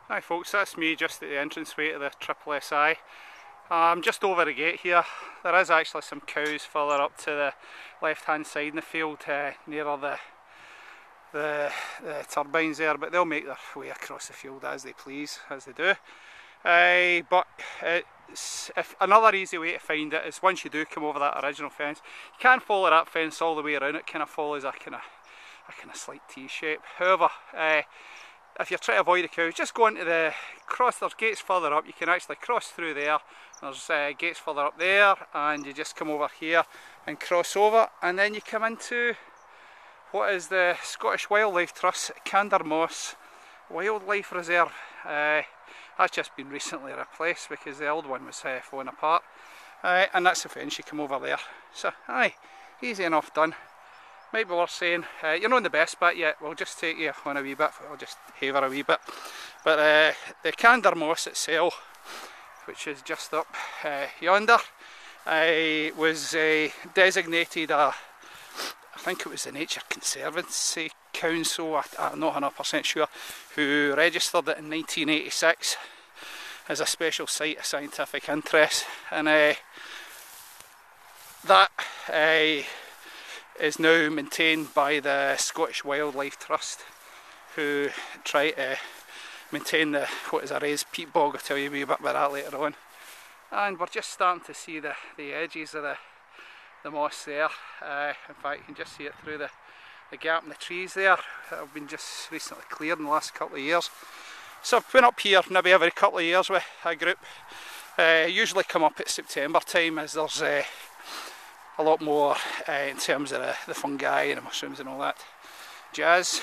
Hi folks, that's me just at the entranceway to the SSSI. I'm just over the gate here. There is actually some cows further up to the left hand side in the field nearer the turbines there, but they'll make their way across the field as they please, as they do. But another easy way to find it is once you do come over that original fence, you can follow that fence all the way around. It kind of follows a kind of slight T shape. However, if you're trying to avoid the cows, just go into there's gates further up. You can actually cross through there. There's gates further up there, and you just come over here and cross over, and then you come into what is the Scottish Wildlife Trust Cander Wildlife Reserve. That's just been recently replaced because the old one was falling apart, and that's the fence. You come over there. So aye, easy enough done. Might be worth saying, you're not in the best bit yet. We'll just take you on a wee bit. I'll just haver a wee bit. But the cander moss itself, which is just up yonder, was designated I think it was the Nature Conservancy Council, I'm not 100% sure, who registered it in 1986 as a special site of scientific interest, and that is now maintained by the Scottish Wildlife Trust, who try to maintain what is a raised peat bog. I'll tell you a wee bit about that later on. And we're just starting to see the edges of the moss there. In fact, you can just see it through the gap in the trees there. Have been just recently cleared in the last couple of years. So I've been up here maybe every couple of years with a group. Usually come up at September time, as there's a lot more in terms of the fungi and the mushrooms and all that jazz.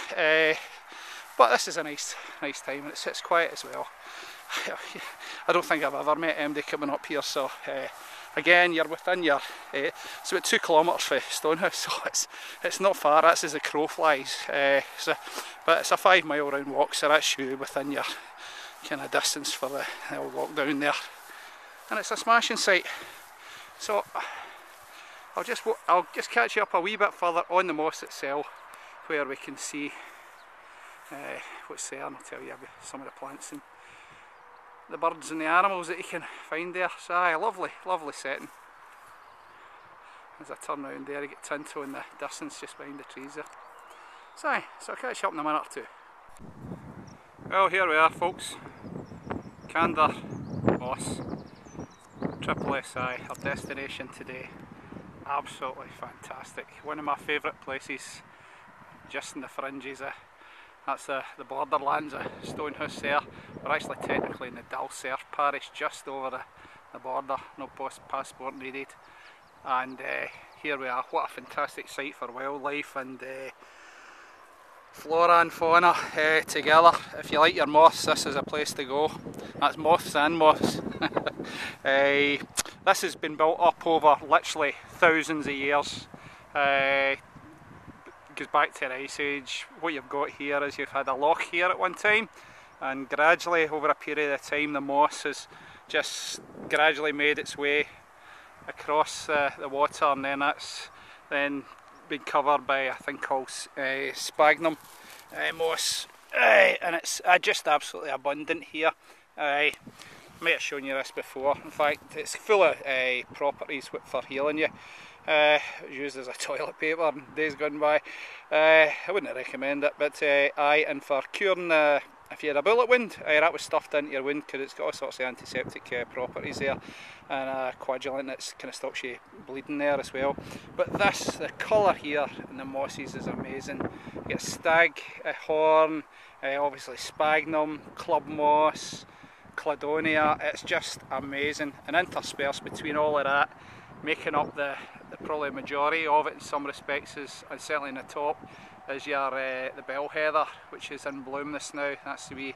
But this is a nice time, and it sits quiet as well. I don't think I've ever met MD coming up here, so again, you're within your it's about 2 kilometres from Stonehouse, so it's not far. That's as the crow flies. But it's a 5 mile round walk, so that's you within your kind of distance for the old walk down there, and it's a smashing site. So I'll just catch you up a wee bit further on the moss itself, where we can see what's there, and I'll tell you about some of the plants and the birds and the animals that you can find there. So aye, lovely setting. As I turn round there, I get Tinto in the distance just behind the trees there. So aye, so I'll catch you up in a minute or two. Well, here we are folks, Cander Moss, SSSI, our destination today. Absolutely fantastic. One of my favourite places, just in the fringes that's the borderlands of Stonehouse there. We're actually technically in the Dalserf parish, just over the border, no passport needed. And here we are. What a fantastic site for wildlife and flora and fauna together. If you like your moths, this is a place to go. That's moths and moths. This has been built up over literally thousands of years. Goes back to the Ice Age. What you've got here is you've had a loch here at one time, and gradually over a period of time the moss has just gradually made its way across the water, and then that's then been covered by a thing called sphagnum moss, and it's just absolutely abundant here. I might have shown you this before. In fact, it's full of properties for healing you. Used as a toilet paper in days gone by. I wouldn't recommend it, but aye, and for curing if you had a bullet wound, that was stuffed into your wound because it's got all sorts of antiseptic properties there, and coagulant that kind of stops you bleeding there as well. But the colour here in the mosses is amazing. You get stag horn, obviously sphagnum, club moss, cladonia. It's just amazing, and interspersed between all of that, making up the probably majority of it in some respects is, and certainly in the top, is your the bell heather, which is in bloom this now. That's the wee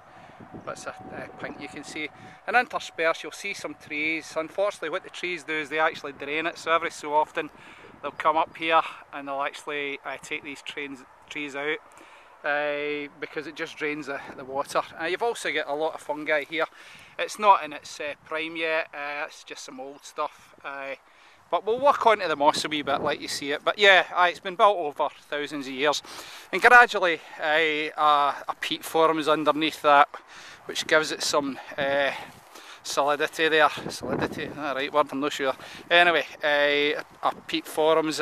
bits of pink you can see. And interspersed you'll see some trees. Unfortunately what the trees do is they actually drain it, so every so often they'll come up here and they'll actually take these trees out because it just drains the water. You've also got a lot of fungi here. It's not in its prime yet, it's just some old stuff. But we'll walk onto the moss a wee bit, let you see it. But yeah, it's been built over thousands of years, and gradually a peat forms underneath that, which gives it some solidity there. Solidity, the right word, I'm not sure. Anyway, a peat forms,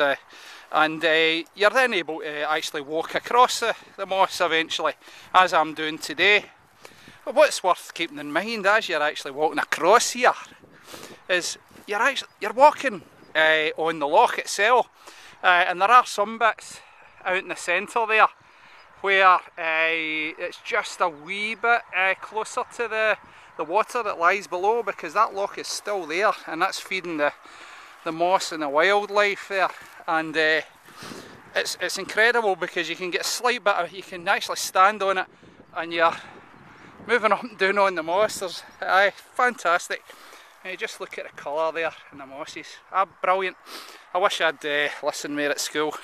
and you're then able to actually walk across the moss eventually, as I'm doing today. But what's worth keeping in mind as you're actually walking across here is you're walking on the loch itself, and there are some bits out in the centre there where it's just a wee bit closer to the water that lies below, because that loch is still there and that's feeding the moss and the wildlife there. And it's incredible because you can get a slight bit of, you can actually stand on it and you're moving up and down on the moss. There's fantastic. And you just look at the colour there and the mosses. Brilliant. I wish I'd listened more at school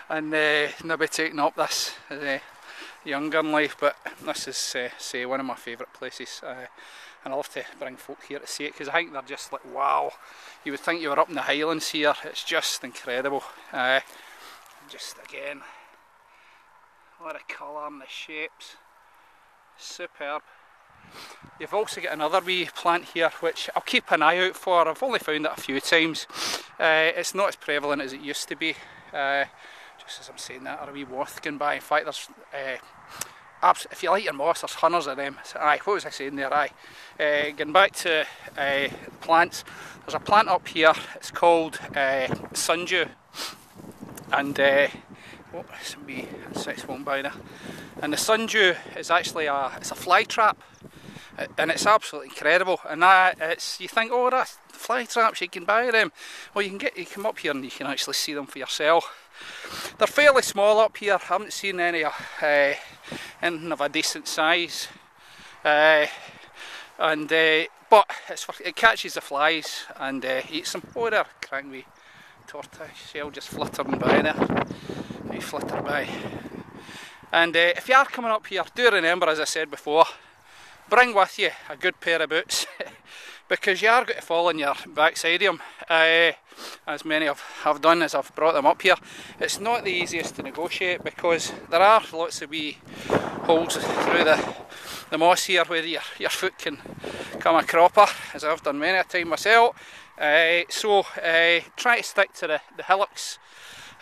and maybe taken up this as younger in life, but this is say one of my favourite places, and I love to bring folk here to see it because I think they're just like, wow, you would think you were up in the Highlands here. It's just incredible. Just again, a lot of colour and the shapes, superb. You've also got another wee plant here which I'll keep an eye out for. I've only found it a few times. It's not as prevalent as it used to be. Just as I'm saying that, a wee moth going by. In fact, there's if you like your moss, there's hundreds of them. So, what was I saying there? Going back to plants, there's a plant up here. It's called sundew, and some wee insects won't by there. And the sundew is actually it's a fly trap, and it's absolutely incredible. And you think, oh, that's fly traps, you can buy them. Well, you come up here and you can actually see them for yourself. They're fairly small up here. I haven't seen anything of a decent size, but it catches the flies and eats them. Oh, there, crank wee tortoise shell just fluttering by there. He fluttered by. And if you are coming up here, do remember, as I said before, bring with you a good pair of boots because you are going to fall on your backside of them, as many have done as I've brought them up here. It's not the easiest to negotiate because there are lots of wee holes through the moss here where your foot can come a cropper, as I've done many a time myself. So try to stick to the hillocks.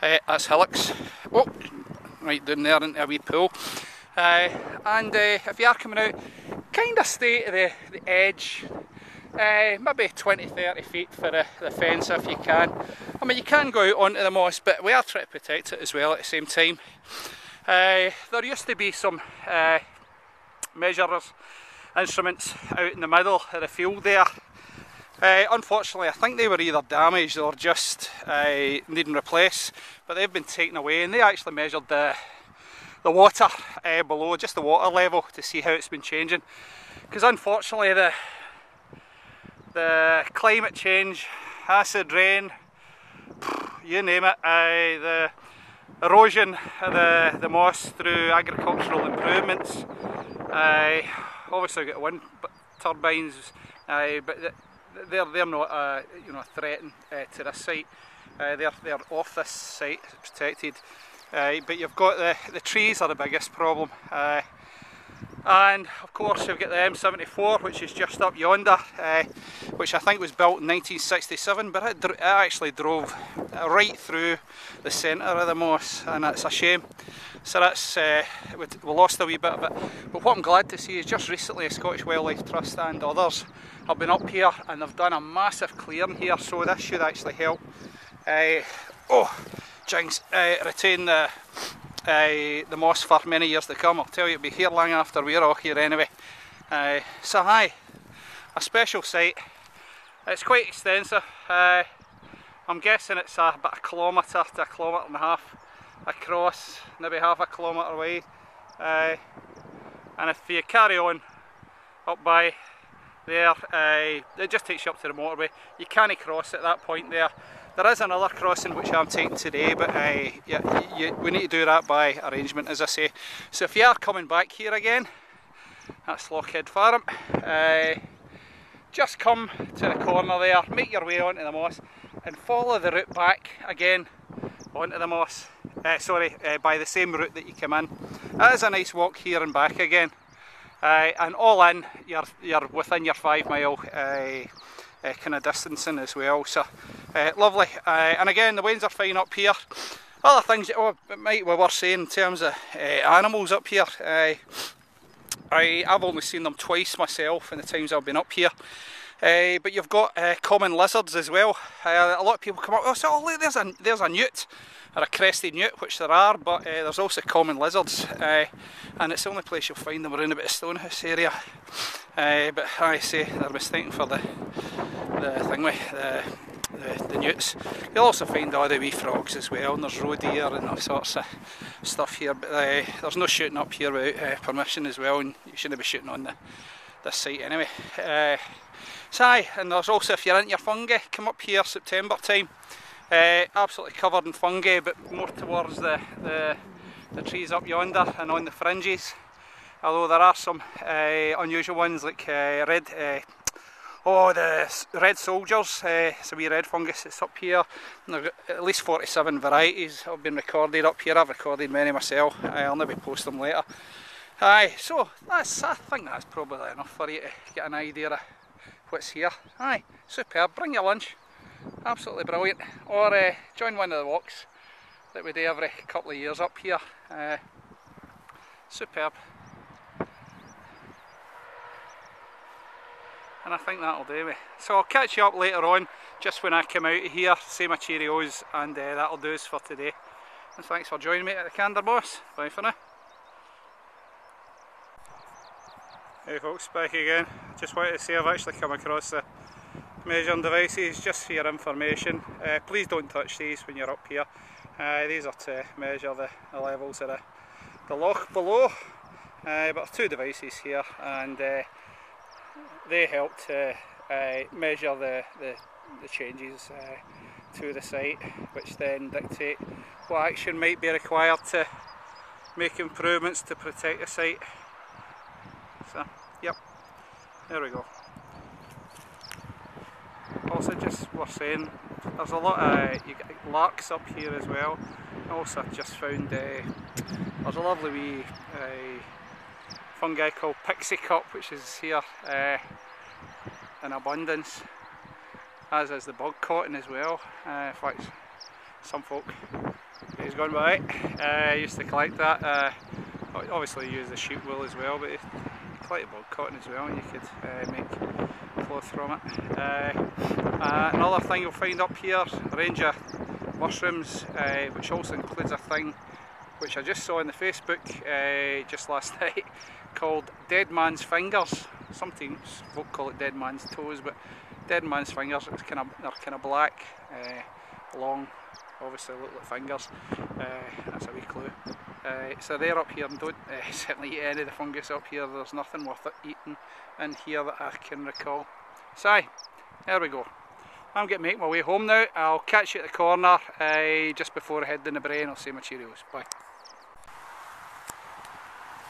That's hillocks. Oh, right down there into a wee pool. And if you are coming out, kind of stay to the edge, maybe 20-30 feet for the fence if you can. I mean, you can go out onto the moss, but we are trying to protect it as well at the same time. There used to be some measurers instruments out in the middle of the field there. Unfortunately, I think they were either damaged or just needing replaced, but they've been taken away, and they actually measured the water below, just the water level, to see how it's been changing. Because unfortunately the climate change, acid rain, you name it, the erosion of the moss through agricultural improvements, obviously got wind turbines, but they're not a threat to this site. They're off this site, it's protected. But you've got the trees are the biggest problem, and of course you've got the M74, which is just up yonder, which I think was built in 1967, but it actually drove right through the centre of the moss, and it's a shame. So that's we lost a wee bit of it. But what I'm glad to see is just recently the Scottish Wildlife Trust and others have been up here and they've done a massive clearing here, so this should actually help retain the moss for many years to come. I'll tell you, it'll be here long after we're all here anyway. So a special site. It's quite extensive. I'm guessing it's about a kilometre to a kilometre and a half across, maybe half a kilometre away. And if you carry on up by there, it just takes you up to the motorway. You can't cross at that point there. There is another crossing which I'm taking today, but we need to do that by arrangement, as I say. So if you are coming back here again, that's Lochhead Farm. just come to the corner there, make your way onto the moss and follow the route back again onto the moss. By the same route that you came in. It is a nice walk here and back again. And all in, you're within your 5 mile kind of distancing as well, so lovely. And again, the winds are fine up here. Other things we were saying in terms of animals up here, I've only seen them twice myself in the times I've been up here. But you've got common lizards as well. A lot of people come up, oh look, there's a newt, or a crested newt, which there are, but there's also common lizards, and it's the only place you'll find them around about the Stonehouse area. But I say they're mistaken for the newts. You'll also find all the wee frogs as well, and there's roe deer and all sorts of stuff here, but there's no shooting up here without permission as well, and you shouldn't be shooting on this site anyway. And there's also, if you're into your fungi, come up here September time. Absolutely covered in fungi, but more towards the trees up yonder and on the fringes. Although there are some unusual ones like the red soldiers. It's a wee red fungus that's up here. And I've got at least 47 varieties have been recorded up here. I've recorded many myself. I'll maybe post them later. So I think that's probably enough for you to get an idea of what's here. Superb. Bring your lunch. Absolutely brilliant. Or join one of the walks that we do every couple of years up here. Superb. And I think that'll do me. So I'll catch you up later on, just when I come out of here. Say my cheerios, and that'll do us for today. And thanks for joining me at the Cander Boss. Bye for now. Hey folks, back again. Just wanted to say I've actually come across the measuring devices just for your information. Please don't touch these when you're up here. These are to measure the levels of the loch below. But 2 devices here, and they help to measure the changes to the site, which then dictate what action might be required to make improvements to protect the site. So, yep, there we go. Also, just worth saying, there's a lot of you get larks up here as well. Also, I've just found there's a lovely wee fungi called pixie cup, which is here in abundance, as is the bug cotton as well. In fact, some folk days gone by used to collect that. Obviously, use the sheep wool as well, but collect the bug cotton as well, and you could make cloth from it. Another thing you'll find up here, a range of mushrooms, which also includes a thing which I just saw on the Facebook just last night, called dead man's fingers. Sometimes folk call it dead man's toes, but dead man's fingers, they're kind of black, long, obviously look like fingers. That's a wee clue. So they're up here, and don't certainly eat any of the fungus up here. There's nothing worth it eating in here that I can recall. So there we go. I'm going to make my way home now. I'll catch you at the corner just before I head down the brae, and I'll say my cheerios. Bye.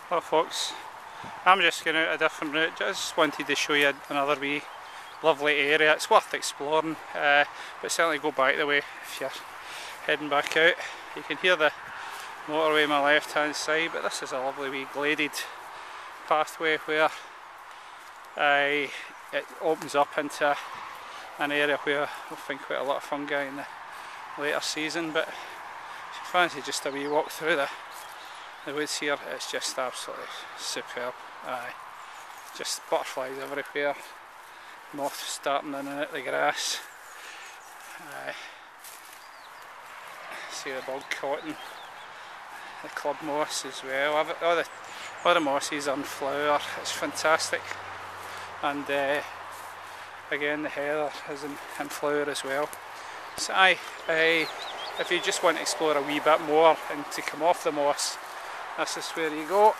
Well folks, I'm just going out a different route. Just wanted to show you another wee lovely area. It's worth exploring, but certainly go back the way if you're heading back out. You can hear the motorway on my left hand side, but this is a lovely wee gladed pathway where it opens up into an area where we'll find quite a lot of fungi in the later season. But if you fancy just a wee walk through the woods here, it's just absolutely superb. Just butterflies everywhere, moths starting in and out the grass. See the bog cotton, the club moss as well. All the mosses are in flower. It's fantastic. And again, the heather is in flower as well. So if you just want to explore a wee bit more and to come off the moss, this is where you go.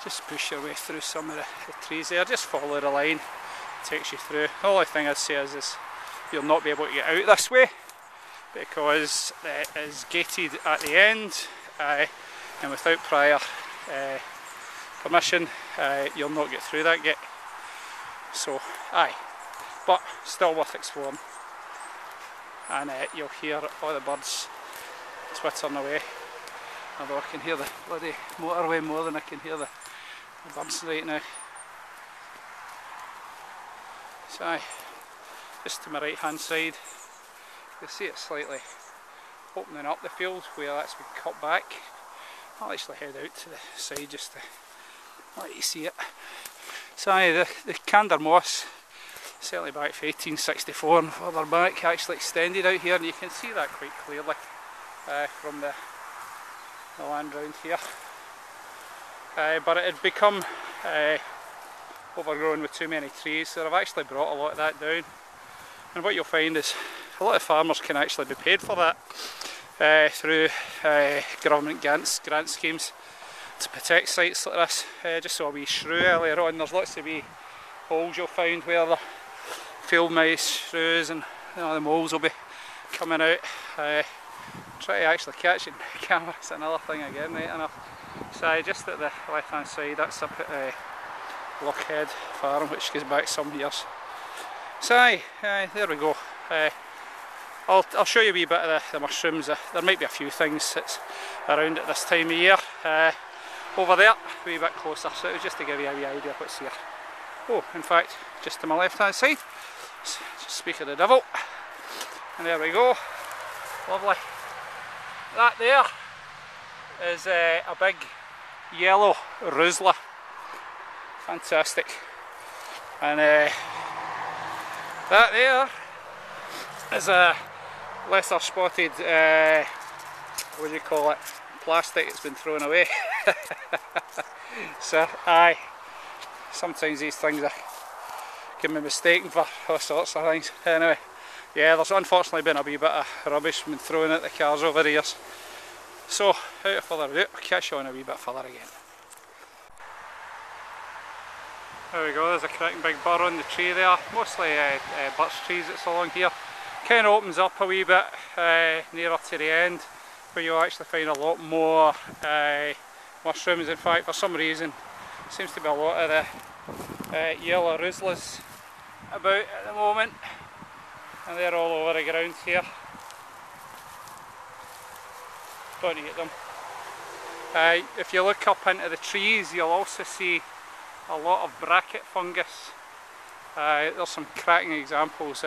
Just push your way through some of the trees there. Just follow the line, it takes you through. The only thing I'd say is you'll not be able to get out this way, because it is gated at the end, and without prior permission you'll not get through that gate. So aye, but still worth exploring. And you'll hear all the birds twittering away, although I can hear the bloody motorway more than I can hear the birds right now. So aye, just to my right hand side, you'll see it slightly opening up the field where that's been cut back. I'll actually head out to the side just to let you see it. So aye, the cander moss, certainly back from 1864 and further back, actually extended out here, and you can see that quite clearly from the land round here. But it had become overgrown with too many trees, so I've actually brought a lot of that down. And what you'll find is a lot of farmers can actually be paid for that through government grant schemes to protect sites like this. Just saw a wee shrew earlier on. There's lots of wee holes you'll find where the field mice, shrews and the moles will be coming out. Try to actually catch it in the camera, it's another thing again, right enough. So just at the left hand side, that's up at Lochhead Farm, which goes back some years. So aye, there we go. I'll show you a wee bit of the mushrooms. There might be a few things that's around at this time of year. Over there, a wee bit closer, so it was just to give you a wee idea of what's here. Oh, in fact, just to my left hand side, just speak of the devil, and there we go, lovely. That there is a big yellow roosla, fantastic, and that there is a lesser spotted, what do you call it, plastic that's been thrown away. So aye, sometimes these things can be mistaken for all sorts of things. Anyway, yeah, there's unfortunately been a wee bit of rubbish been thrown at the cars over the years. So, without further ado, I'll catch you on a wee bit further again. There we go, there's a cracking big burr on the tree there, mostly birch trees that's along here. Kind of opens up a wee bit nearer to the end, where you'll actually find a lot more mushrooms. In fact, for some reason, seems to be a lot of the yellow rooslas about at the moment, and they're all over the ground here. Don't eat them. If you look up into the trees, you'll also see a lot of bracket fungus. There's some cracking examples.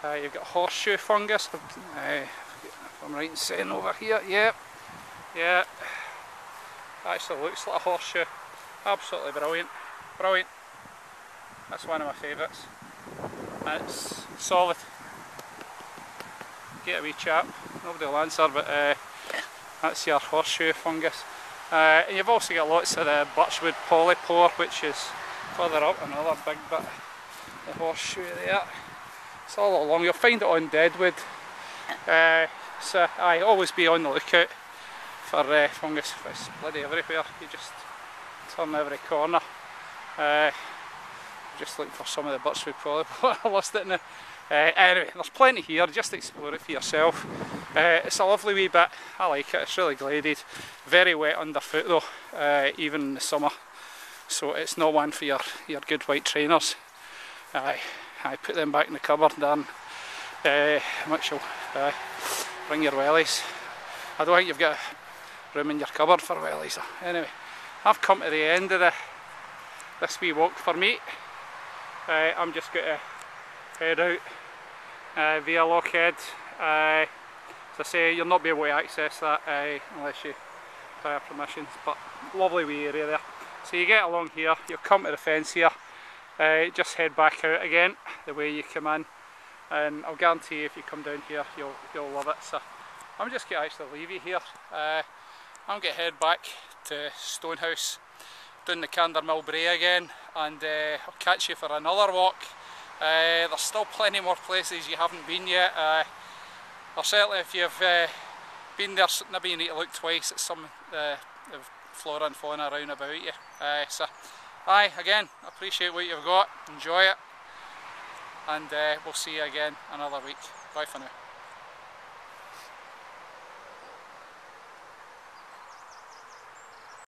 You've got horseshoe fungus. If I'm right in saying over here, yep, yeah, actually looks like a horseshoe. Absolutely brilliant, brilliant. That's one of my favourites. And it's solid. Get a wee chap, nobody will answer, but that's your horseshoe fungus. And you've also got lots of the birchwood polypore, which is further up, another big bit of the horseshoe there. It's all along, you'll find it on deadwood. So I always be on the lookout for fungus. It's bloody everywhere, you just turn every corner. Just looking for some of the birchwood polypore. I lost it now. Anyway, there's plenty here, just explore it for yourself. It's a lovely wee bit, I like it, it's really gladed. Very wet underfoot though, even in the summer. So it's not one for your good white trainers. I put them back in the cupboard, darn. Which will bring your wellies. I don't think you've got room in your cupboard for wellies. So anyway, I've come to the end of this wee walk for me. I'm just going to head out via Lochhead. As I say, you'll not be able to access that unless you prior permissions, but lovely wee area there. So you get along here, you'll come to the fence here, just head back out again the way you come in, and I'll guarantee you if you come down here you'll love it. So I'm just going to actually leave you here. I'm going to head back to Stonehouse, down the Cander Millbrae again, and I'll catch you for another walk. There's still plenty more places you haven't been yet. Or certainly if you've been there, maybe you need to look twice at some of the flora and fauna around about you. So aye, again, appreciate what you've got, enjoy it, and we'll see you again another week. Bye for now.